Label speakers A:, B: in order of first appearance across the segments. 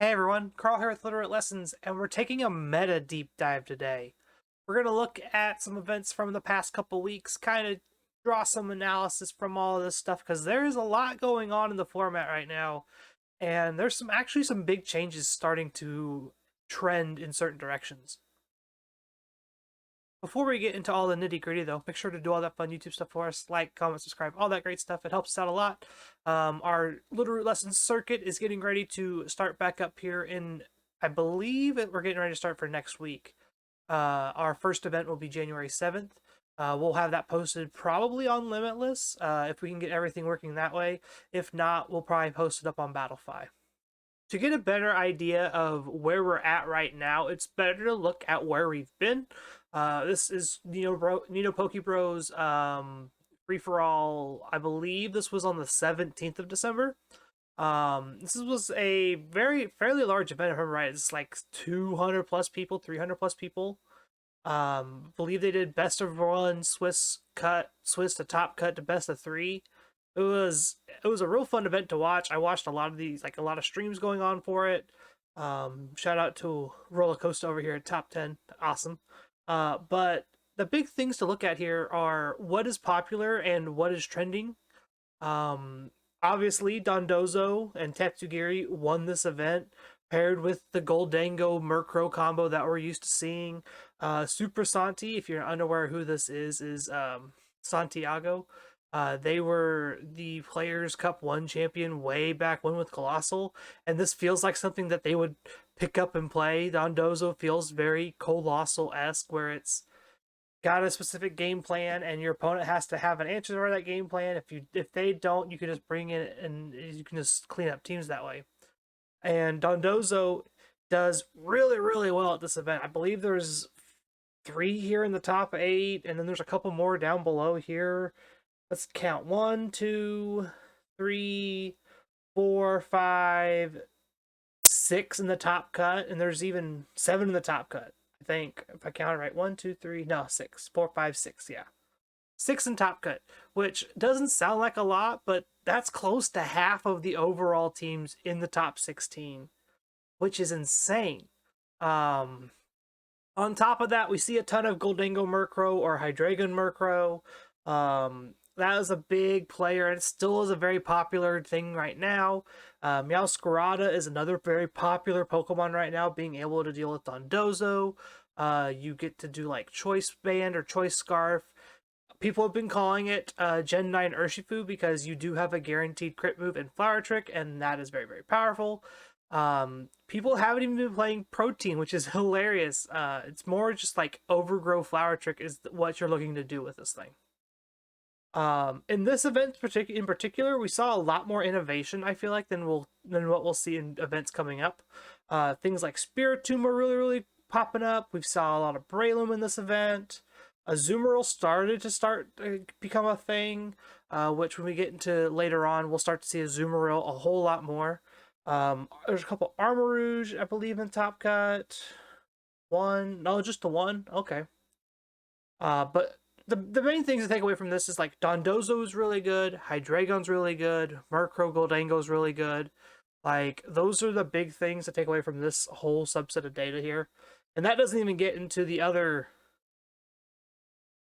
A: Hey everyone, Carl here with Literate Lessons, and we're taking a meta deep dive today. We're going to look at some events from the past couple weeks, kind of draw some analysis from all of this stuff, because there is a lot going on in the format right now, and there's some big changes starting to trend in certain directions. Before we get into all the nitty gritty, though, make sure to do all that fun YouTube stuff for us. Like, comment, subscribe, all that great stuff. It helps us out a lot. Our Literate Lessons circuit is getting ready to start back up here in, I believe we're getting ready to start for next week. Our first event will be January 7th. We'll have that posted probably on Limitless if we can get everything working that way. If not, we'll probably post it up on Battlefy. To get a better idea of where we're at right now, it's better to look at where we've been. This is Nino Pokebros free for all. I believe this was on the 17th of December. This was a fairly large event, if I'm right. It's like 200 plus people, 300 plus people. Believe they did best of one, Swiss to top cut to best of three. It was a real fun event to watch. I watched a lot of streams going on for it. Shout out to Roller Coaster over here at Top 10. Awesome. But the big things to look at here are what is popular and what is trending. Obviously, Dondozo and Tatsugiri won this event, paired with the Goldango Murkrow combo that we're used to seeing. Super Santi, if you're unaware who this is Santiago. They were the Players Cup 1 champion way back when with Colossal, and this feels like something that they would pick up and play. Dondozo feels very Colossal-esque, where it's got a specific game plan, and your opponent has to have an answer for that game plan. If they don't, you can just bring in and you can just clean up teams that way. And Dondozo does really, really well at this event. I believe there's 3 here in the top 8, and then there's a couple more down below here. Let's count 1, 2, 3, 4, 5, 6 in the top cut, and there's even 7 in the top cut. I think if I count it right, 1, 2, 3, no, 6, 4, 5, 6, yeah. 6 in top cut, which doesn't sound like a lot, but that's close to half of the overall teams in the top 16, which is insane. On top of that, we see a ton of Goldango Murkrow or Hydreigon Murkrow. That is a big player, and it still is a very popular thing right now. Meowscarada is another very popular Pokemon right now, being able to deal with Dondozo. You get to do like Choice Band or Choice Scarf. People have been calling it Gen 9 Urshifu because you do have a guaranteed crit move in Flower Trick, and that is very, very powerful. People haven't even been playing Protein, which is hilarious. It's more just like Overgrow Flower Trick is what you're looking to do with this thing. In this event in particular, we saw a lot more innovation, I feel like, than what we'll see in events coming up. Things like Spiritomb are really, really popping up. We saw a lot of Breloom in this event. Azumarill started to become a thing, which when we get into later on, we'll start to see Azumarill a whole lot more. There's a couple Armarouge, I believe, in Top Cut. Just the one. Okay. But the main things to take away from this is like Dondozo is really good, Hydreigon's really good, Murkrow Goldango's really good. Like those are the big things to take away from this whole subset of data here. And that doesn't even get into the other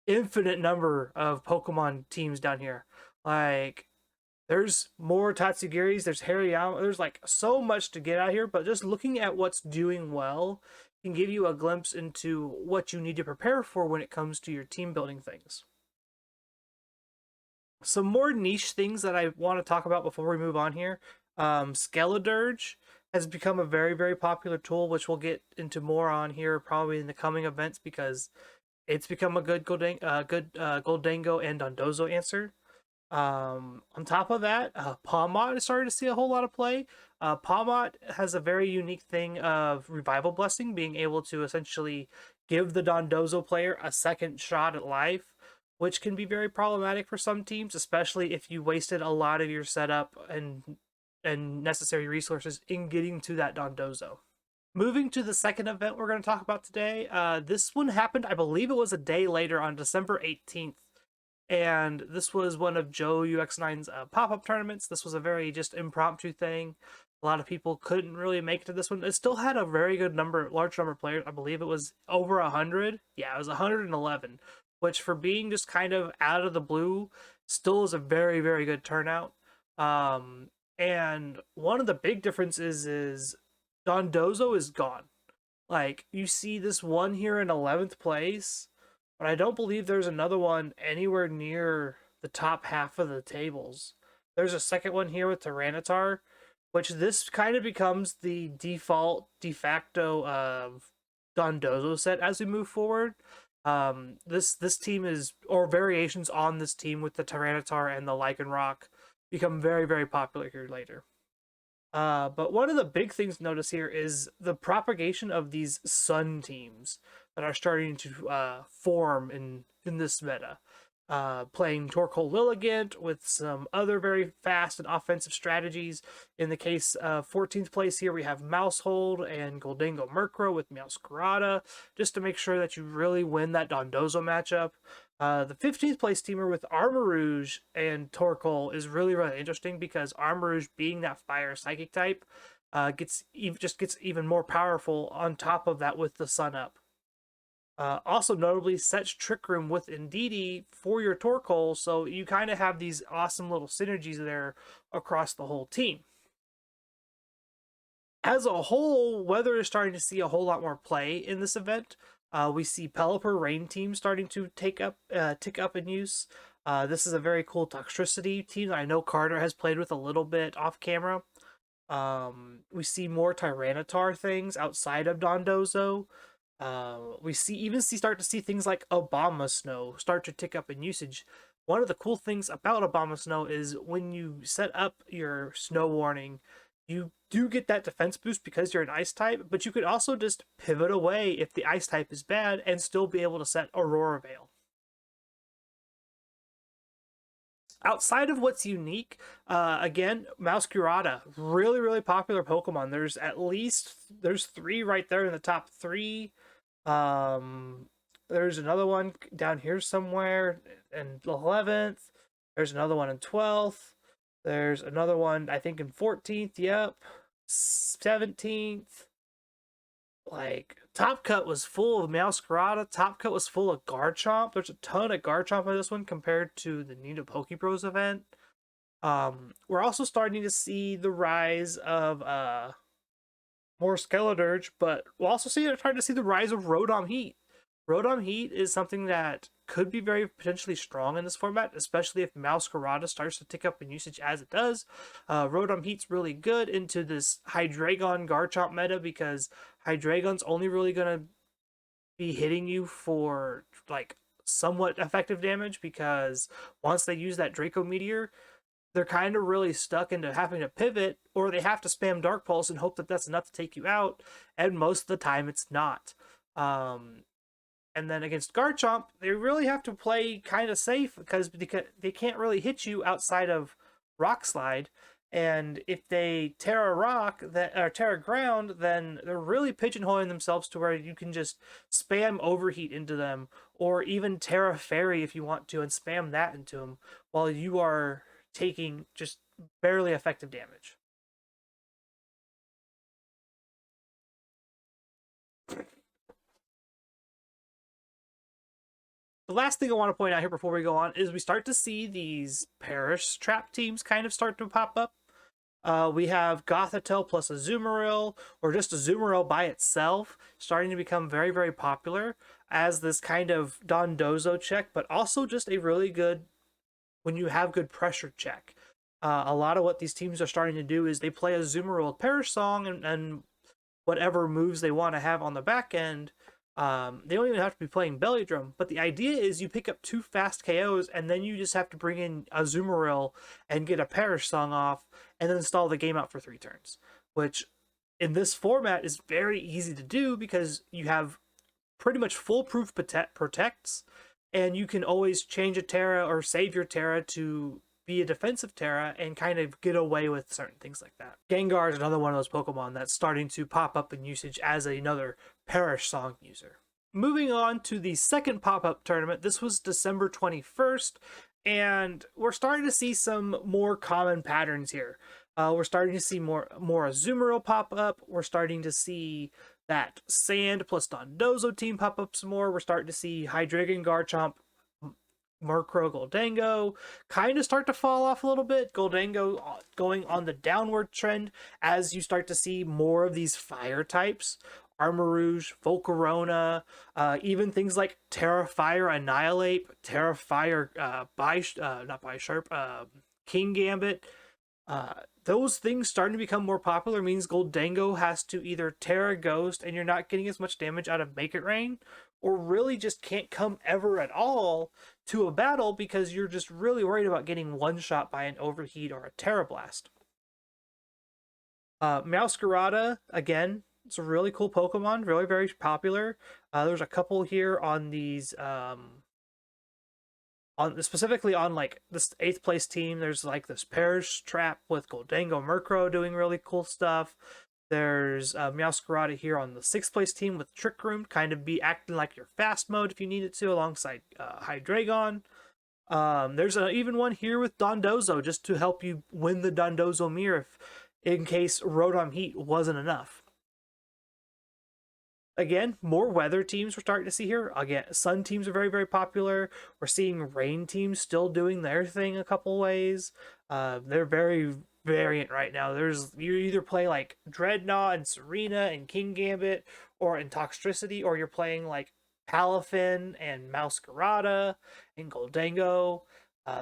A: infinite number of Pokemon teams down here. Like there's more Tatsugiris, there's Hariyama, there's like so much to get out here, but just looking at what's doing well can give you a glimpse into what you need to prepare for when it comes to your team building things. Some more niche things that I want to talk about before we move on here. Skeledirge has become a very, very popular tool, which we'll get into more on here probably in the coming events because it's become a good Goldango and Dondozo answer. On top of that, Pawmot is starting to see a whole lot of play. Pawmot has a very unique thing of Revival Blessing, being able to essentially give the Dondozo player a second shot at life, which can be very problematic for some teams, especially if you wasted a lot of your setup and necessary resources in getting to that Dondozo. Moving to the second event we're going to talk about today, this one happened, I believe it was a day later on December 18th. And this was one of Joe UX9's pop-up tournaments. This was a very just impromptu thing. A lot of people couldn't really make it to this one. It still had a very good number, large number of players. I believe it was over 100. Yeah, it was 111, which for being just kind of out of the blue, still is a very, very good turnout. Um, and one of the big differences is Dondozo is gone. Like, you see this one here in 11th place, but I don't believe there's another one anywhere near the top half of the tables. There's a second one here with Tyranitar, which this kind of becomes the default, de facto Dondozo set as we move forward. This team is, or variations on this team with the Tyranitar and the Lycanroc become very, very popular here later. But one of the big things to notice here is the propagation of these Sun teams that are starting to form in this meta. Playing Torkoal Lilligant with some other very fast and offensive strategies. In the case of 14th place here, we have Mousehold and Goldango Murkrow with Meowscarada, just to make sure that you really win that Dondozo matchup. The 15th place teamer with Armarouge and Torkoal is really, really interesting because Armarouge, being that fire psychic type, gets even more powerful on top of that with the Sun up. Also notably sets Trick Room with Indeedee for your Torkoal, so you kind of have these awesome little synergies there across the whole team. As a whole, Weather is starting to see a whole lot more play in this event. We see Pelipper Rain team starting to tick up in use. This is a very cool Toxtricity team that I know Carter has played with a little bit off camera. We see more Tyranitar things outside of Dondozo. We start to see things like Abomasnow start to tick up in usage. One of the cool things about Abomasnow is when you set up your Snow Warning, you do get that defense boost because you're an Ice type, but you could also just pivot away if the Ice type is bad and still be able to set Aurora Veil. Outside of what's unique, again, Meowscarada, really, really popular Pokemon. There's 3 right there in the top 3. There's another one down here somewhere in 11th. There's another one in 12th. There's another one, I think, in 14th. Yep. 17th. Like, Top Cut was full of Meowscarada. Top Cut was full of Garchomp. There's a ton of Garchomp in this one compared to the Nina Pokebros event. We're also starting to see the rise of more Skeledirge, but we'll also starting to see the rise of Rotom Heat. Rotom Heat is something that could be very potentially strong in this format, especially if Meowscarada starts to tick up in usage as it does. Rotom Heat's really good into this Hydreigon Garchomp meta because Hydreigon's only really going to be hitting you for like somewhat effective damage, because once they use that Draco Meteor, they're kind of really stuck into having to pivot, or they have to spam Dark Pulse and hope that that's enough to take you out, and most of the time it's not. And then against Garchomp, they really have to play kind of safe because they can't really hit you outside of Rock Slide. And if they Terra Rock or Terra Ground, then they're really pigeonholing themselves to where you can just spam Overheat into them, or even Terra Fairy if you want to, and spam that into them while you are taking just barely effective damage. The last thing I want to point out here before we go on is we start to see these Perish Trap teams kind of start to pop up. We have Gothitelle plus Azumarill, or just Azumarill by itself, starting to become very, very popular as this kind of Dondozo check, but also just a really good, when you have good pressure check. A lot of what these teams are starting to do is they play Azumarill with Perish Song and whatever moves they want to have on the back end. They don't even have to be playing Belly Drum, but the idea is you pick up 2 fast KOs and then you just have to bring in Azumarill and get a Perish Song off and then stall the game out for 3 turns, which in this format is very easy to do because you have pretty much foolproof protects, and you can always change a Terra or save your Terra to be a defensive Terra and kind of get away with certain things like that. Gengar is another one of those Pokemon that's starting to pop up in usage as another Perish Song user. Moving on to the second pop-up tournament, this was December 21st, and we're starting to see some more common patterns here. We're starting to see more Azumarill pop up. We're starting to see that Sand plus Dondozo team pop up some more. We're starting to see Hydreigon, Garchomp, Murkrow, Goldango kind of start to fall off a little bit. Goldango going on the downward trend as you start to see more of these fire types. Armarouge, Volcarona, even things like Terra Fire Annihilate, Terra Fire not Bisharp, King Gambit. Those things starting to become more popular means Goldango has to either Terra Ghost and you're not getting as much damage out of Make It Rain, or really just can't come ever at all to a battle because you're just really worried about getting one shot by an Overheat or a Terra Blast. Meowscarada, again, it's a really cool Pokemon, really very popular. There's a couple here on these specifically on like this 8th place team. There's like this Perish Trap with Goldango Murkrow doing really cool stuff. There's Meowscarada here on the 6th place team with Trick Room, kind of be acting like your fast mode if you need it to, alongside Hydreigon. There's even one here with Dondozo just to help you win the Dondozo mirror if, in case Rotom Heat wasn't enough. Again, more weather teams we're starting to see here. Again, sun teams are very, very popular. We're seeing rain teams still doing their thing a couple ways. They're very variant right now. You either play like Dreadnought and Serena and King Gambit, or in Toxtricity, or you're playing like Palafin and Meowscarada and Goldango.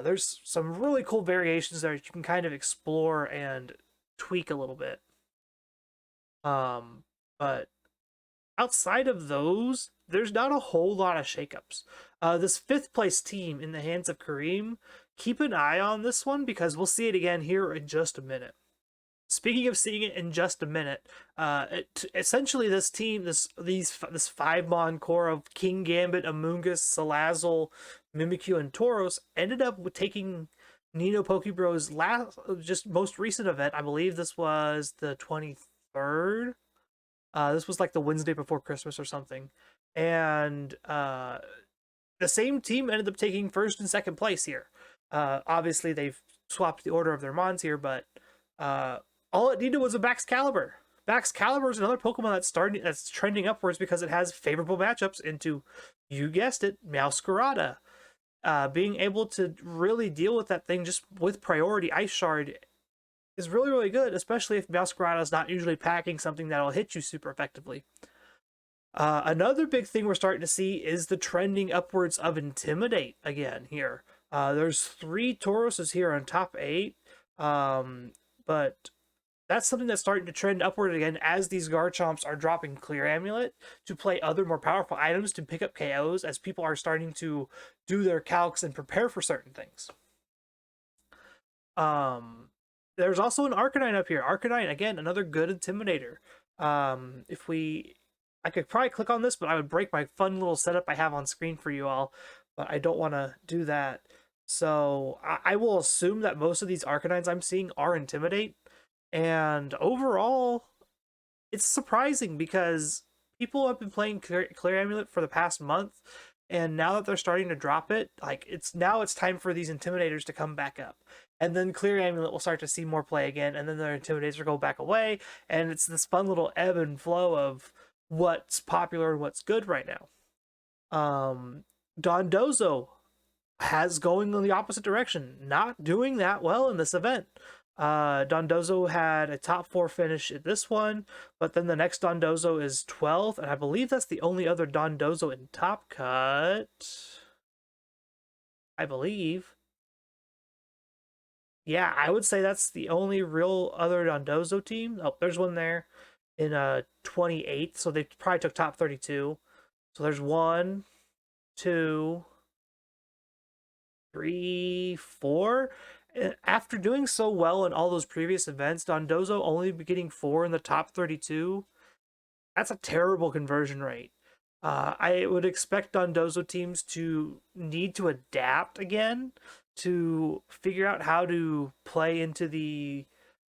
A: There's some really cool variations there that you can kind of explore and tweak a little bit. But outside of those, there's not a whole lot of shakeups. This 5th place team in the hands of Kareem, keep an eye on this one because we'll see it again here in just a minute. Speaking of seeing it in just a minute, essentially this team, this 5-mon core of King Gambit, Amoonguss, Salazzle, Mimikyu, and Tauros ended up with taking Nino Pokebro's most recent event. I believe this was the 23rd. This was like the Wednesday before Christmas or something. And the same team ended up taking 1st and 2nd place here. Obviously, they've swapped the order of their mons here, but all it needed was a Baxcalibur. Baxcalibur is another Pokemon that's trending upwards because it has favorable matchups into, you guessed it, Meowscarada. Being able to really deal with that thing just with priority Ice Shard is really, really good, especially if Meowscarada is not usually packing something that'll hit you super effectively. Another big thing we're starting to see is the trending upwards of Intimidate again here. There's 3 Tauroses here on top 8, but that's something that's starting to trend upward again as these Garchomps are dropping Clear Amulet to play other more powerful items to pick up KOs as people are starting to do their calcs and prepare for certain things. There's also an Arcanine up here. Arcanine, again, another good Intimidator. I could probably click on this, but I would break my fun little setup I have on screen for you all, but I don't want to do that. So I will assume that most of these Arcanines I'm seeing are Intimidate. And overall, it's surprising because people have been playing Clear Amulet for the past month, and now that they're starting to drop it, like it's time for these Intimidators to come back up. And then Clear Amulet will start to see more play again, and then their Intimidators will go back away, and it's this fun little ebb and flow of what's popular and what's good right now. Dondozo has going in the opposite direction, not doing that well in this event. Dondozo had a top 4 finish at this one, but then the next Dondozo is 12th, and I believe that's the only other Dondozo in Top Cut. I believe. Yeah, I would say that's the only real other Dondozo team. Oh, there's one there in 28th, so they probably took top 32. So there's 1, 2, 3, 4. After doing so well in all those previous events, Dondozo only getting 4 in the top 32, that's a terrible conversion rate. I would expect Dondozo teams to need to adapt again to figure out how to play into the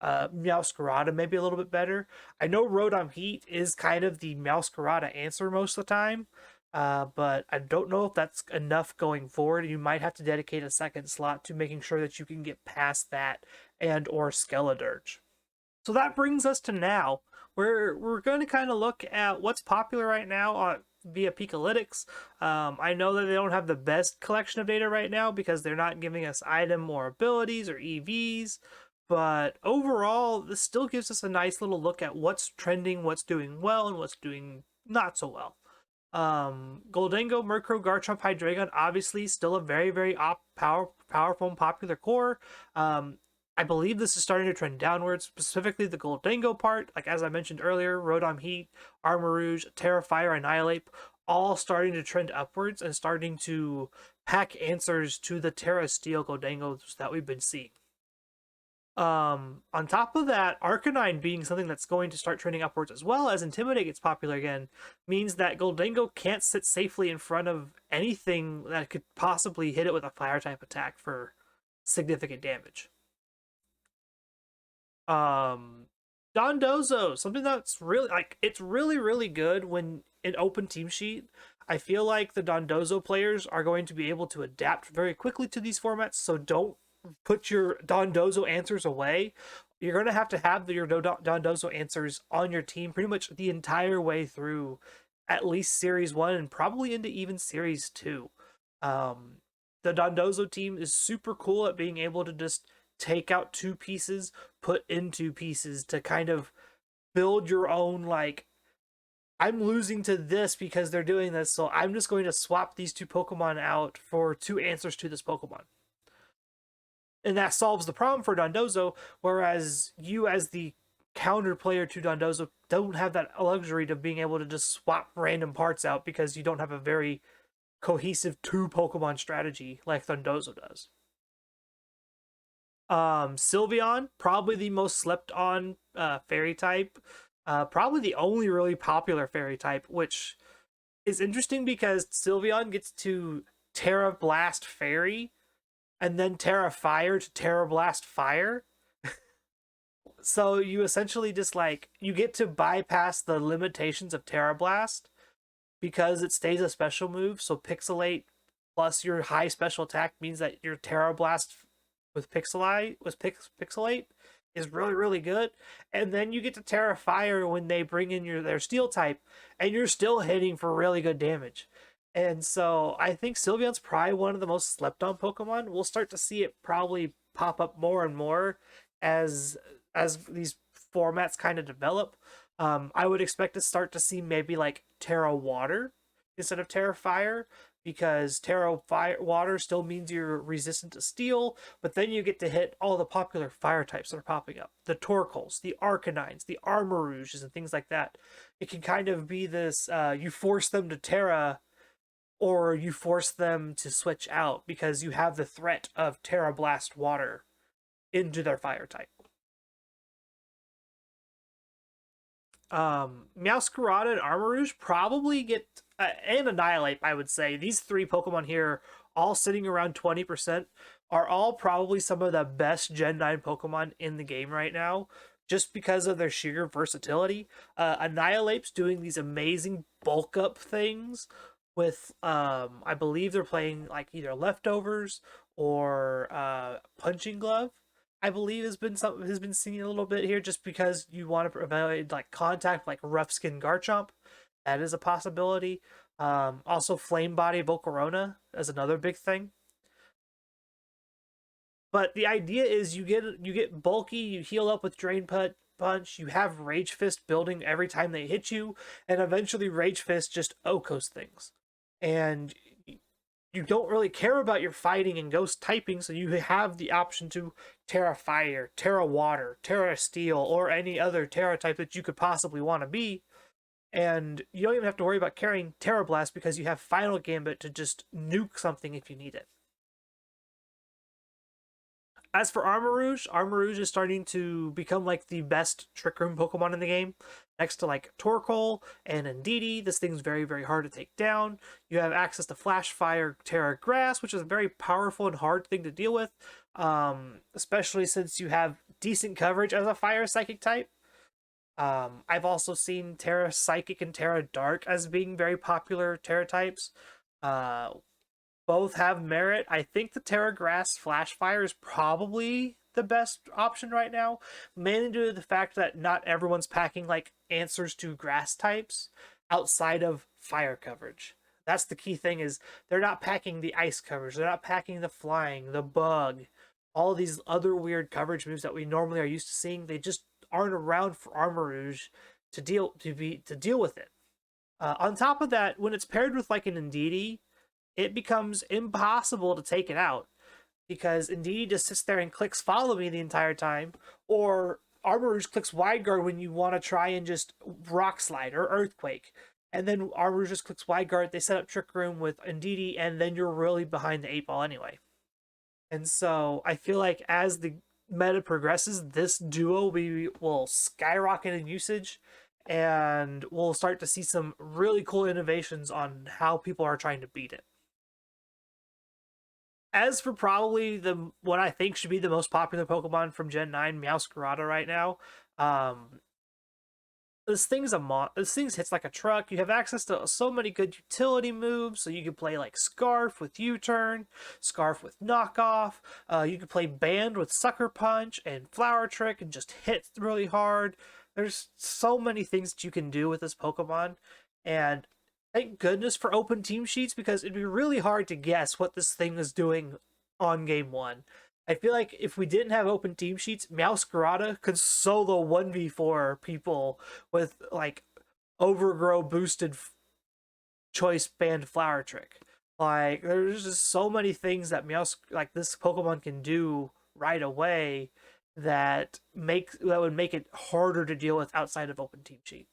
A: Meowscarada maybe a little bit better. I know Rotom Heat is kind of the Meowscarada answer most of the time, but I don't know if that's enough going forward. You might have to dedicate a second slot to making sure that you can get past that and or Skeledirge. So that brings us to now, where we're going to kind of look at what's popular right now via Pikalytics. I know that they don't have the best collection of data right now because they're not giving us item or abilities or EVs, but overall, this still gives us a nice little look at what's trending, what's doing well, and what's doing not so well. Goldango, Murkrow, Garchomp, Hydreigon, obviously still a very, very powerful and popular core. I believe this is starting to trend downwards, specifically the Goldango part. Like as I mentioned earlier, Rotom Heat, Armarouge, Terra Fire, Annihilate, all starting to trend upwards and starting to pack answers to the Terra Steel Goldangos that we've been seeing. On top of that, Arcanine being something that's going to start trending upwards as well as Intimidate gets popular again, means that Goldango can't sit safely in front of anything that could possibly hit it with a fire type attack for significant damage. Dondozo, something that's really like it's really good when in open team sheet. I feel like the Dondozo players are going to be able to adapt very quickly to these formats, so don't put your Dondozo answers away. You're going to have your Dondozo answers on your team pretty much the entire way through at least Series 1 and probably into even Series 2. The Dondozo team is super cool at being able to just take out two pieces, put in two pieces to kind of build your own, like, I'm losing to this because they're doing this, so I'm just going to swap these two Pokemon out for two answers to this Pokemon. And that solves the problem for Dondozo, whereas you as the counter player to Dondozo don't have that luxury of being able to just swap random parts out because you don't have a very cohesive two Pokemon strategy like Dondozo does. Sylveon, probably the most slept on fairy type, probably the only really popular fairy type, which is interesting because Sylveon gets to Terra Blast Fairy and then Terra Fire to Terra Blast Fire. So you essentially just like you get to bypass the limitations of Terra Blast because it stays a special move. So Pixelate plus your high special attack means that your Terra Blast with Pixelate is really good. And then you get to Terra Fire when they bring in their Steel type, and you're still hitting for really good damage. And so I think Sylveon's probably one of the most slept on Pokemon. We'll start to see it probably pop up more and more as these formats kind of develop. I would expect to start to see maybe like Terra Water instead of Terra Fire, because Terra Fire Water still means you're resistant to Steel, but then you get to hit all the popular fire types that are popping up. The Torkoals, the Arcanines, the Armarouges, and things like that. It can kind of be this, you force them to Terra, or you force them to switch out because you have the threat of Terra Blast Water into their fire type. Meowscarada and Armarouge probably get and Annihilate. I would say these three Pokemon here, all sitting around 20%, are all probably some of the best Gen 9 Pokemon in the game right now, just because of their sheer versatility. Annihilate's doing these amazing bulk up things with I believe they're playing like either Leftovers or Punching Glove. I believe has been seen a little bit here, just because you want to avoid like contact like rough skin Garchomp. That is a possibility. Also Flame Body Volcarona is another big thing. But the idea is you get bulky, you heal up with Drain Punch, you have Rage Fist building every time they hit you, and eventually Rage Fist just Okos things. And you don't really care about your fighting and ghost typing, so you have the option to Terra Fire, Terra Water, Terra Steel, or any other Terra type that you could possibly want to be. And you don't even have to worry about carrying Terra Blast because you have Final Gambit to just nuke something if you need it. As for Armarouge, Armarouge is starting to become like the best Trick Room Pokemon in the game. Next to like Torkoal and Indeedee, this thing's very hard to take down. You have access to Flash Fire, Terra Grass, which is a very powerful and hard thing to deal with, especially since you have decent coverage as a Fire Psychic type. I've also seen Terra Psychic and Terra Dark as being very popular Terra types. Uh, Both have merit. I think the Terra Grass Flash Fire is probably the best option right now, mainly due to the fact that not everyone's packing like answers to grass types outside of fire coverage. That's the key thing is they're not packing the ice coverage, they're not packing the flying, the bug, all these other weird coverage moves that we normally are used to seeing. They just aren't around for Armarouge to deal with it. On top of that, when it's paired with like an Indeedee, it becomes impossible to take it out because Indeedee just sits there and clicks follow me the entire time, or Armarouge clicks wide guard when you want to try and just rock slide or earthquake. And then Armarouge just clicks wide guard, they set up Trick Room with Indeedee, and then you're really behind the 8 ball anyway. And so I feel like as the meta progresses, this duo will skyrocket in usage, and we'll start to see some really cool innovations on how people are trying to beat it. As for probably the what I think should be the most popular Pokemon from Gen 9, Meowscarada right now, um, this thing hits like a truck. You have access to so many good utility moves, so you can play like Scarf with U-turn, Scarf with knockoff. You can play Band with Sucker Punch and Flower Trick and just hit really hard. There's so many things that you can do with this Pokemon, and thank goodness for open team sheets because it'd be really hard to guess what this thing is doing on game one. I feel like if we didn't have open team sheets, Meowscarada could solo 1v4 people with like overgrow boosted choice band flower trick. Like there's just so many things that like this Pokemon can do right away that would make it harder to deal with outside of open team sheet.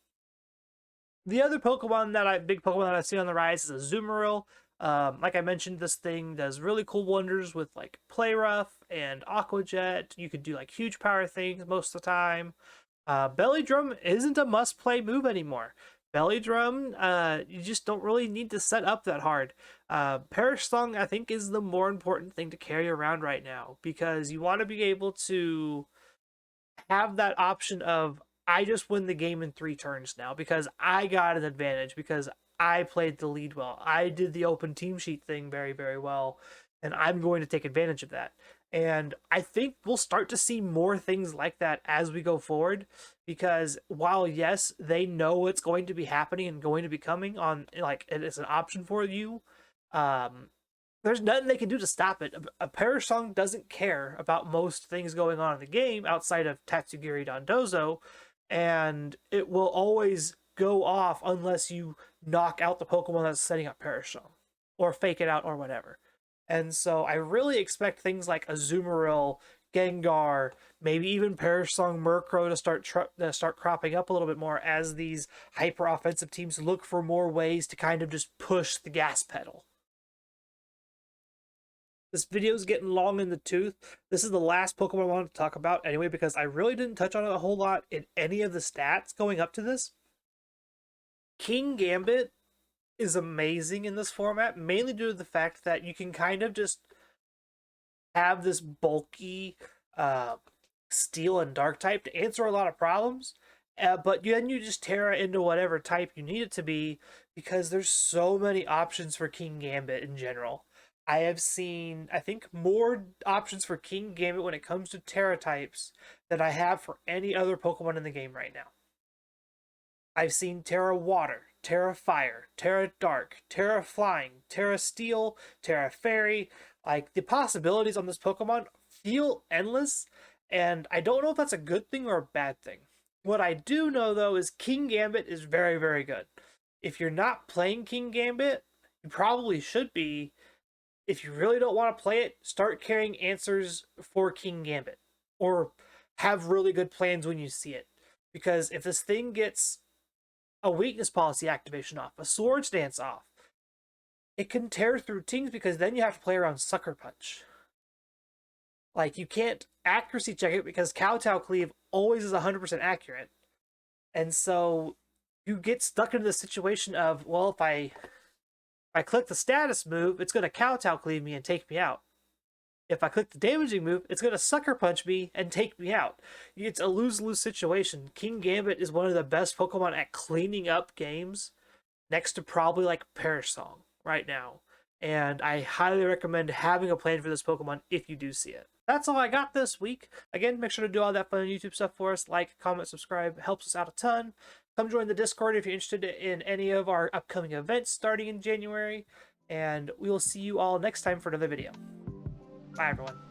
A: The other big Pokemon that I see on the rise is a Azumarill. Like I mentioned, this thing does really cool wonders with like Play Rough and Aqua Jet. You could do like huge power things most of the time. Belly Drum isn't a must play move anymore. Belly Drum, you just don't really need to set up that hard. Perish Song, I think, is the more important thing to carry around right now because you want to be able to have that option of I just win the game in 3 turns now because I got an advantage because I played the lead well. I did the open team sheet thing very, very well, and I'm going to take advantage of that. And I think we'll start to see more things like that as we go forward because while yes, they know what's going to be happening and going to be coming on like it's an option for you, um there's nothing they can do to stop it. A Perish Song doesn't care about most things going on in the game outside of Tatsugiri Dondozo, and it will always go off unless you knock out the Pokemon that's setting up Perish Song, or fake it out, or whatever. And so I really expect things like Azumarill, Gengar, maybe even Perish Song Murkrow to start cropping up a little bit more as these hyper offensive teams look for more ways to kind of just push the gas pedal. This video's getting long in the tooth. This is the last Pokemon I wanted to talk about anyway because I really didn't touch on it a whole lot in any of the stats going up to this. King Gambit is amazing in this format, mainly due to the fact that you can kind of just have this bulky steel and dark type to answer a lot of problems. But then you just Terra into whatever type you need it to be because there's so many options for King Gambit in general. I have seen, I think, more options for King Gambit when it comes to Terra types than I have for any other Pokemon in the game right now. I've seen Terra Water, Terra Fire, Terra Dark, Terra Flying, Terra Steel, Terra Fairy. Like, the possibilities on this Pokemon feel endless, and I don't know if that's a good thing or a bad thing. What I do know, though, is King Gambit is very, very good. If you're not playing King Gambit, you probably should be. If you really don't want to play it, start carrying answers for King Gambit. Or have really good plans when you see it. Because if this thing gets a weakness policy activation off, a Swords Dance off, it can tear through teams because then you have to play around Sucker Punch. Like, you can't accuracy check it because Kowtow Cleave always is 100% accurate. And so you get stuck into the situation of, well, if I click the status move, it's going to Kowtow Cleave me and take me out. If I click the damaging move, it's going to sucker punch me and take me out. It's a lose-lose situation. King Gambit is one of the best Pokemon at cleaning up games, next to probably like Perish Song right now. And I highly recommend having a plan for this Pokemon if you do see it. That's all I got this week. Again, make sure to do all that fun YouTube stuff for us. Like, comment, subscribe. Helps us out a ton. Come join the Discord if you're interested in any of our upcoming events starting in January. And we will see you all next time for another video. Bye, everyone.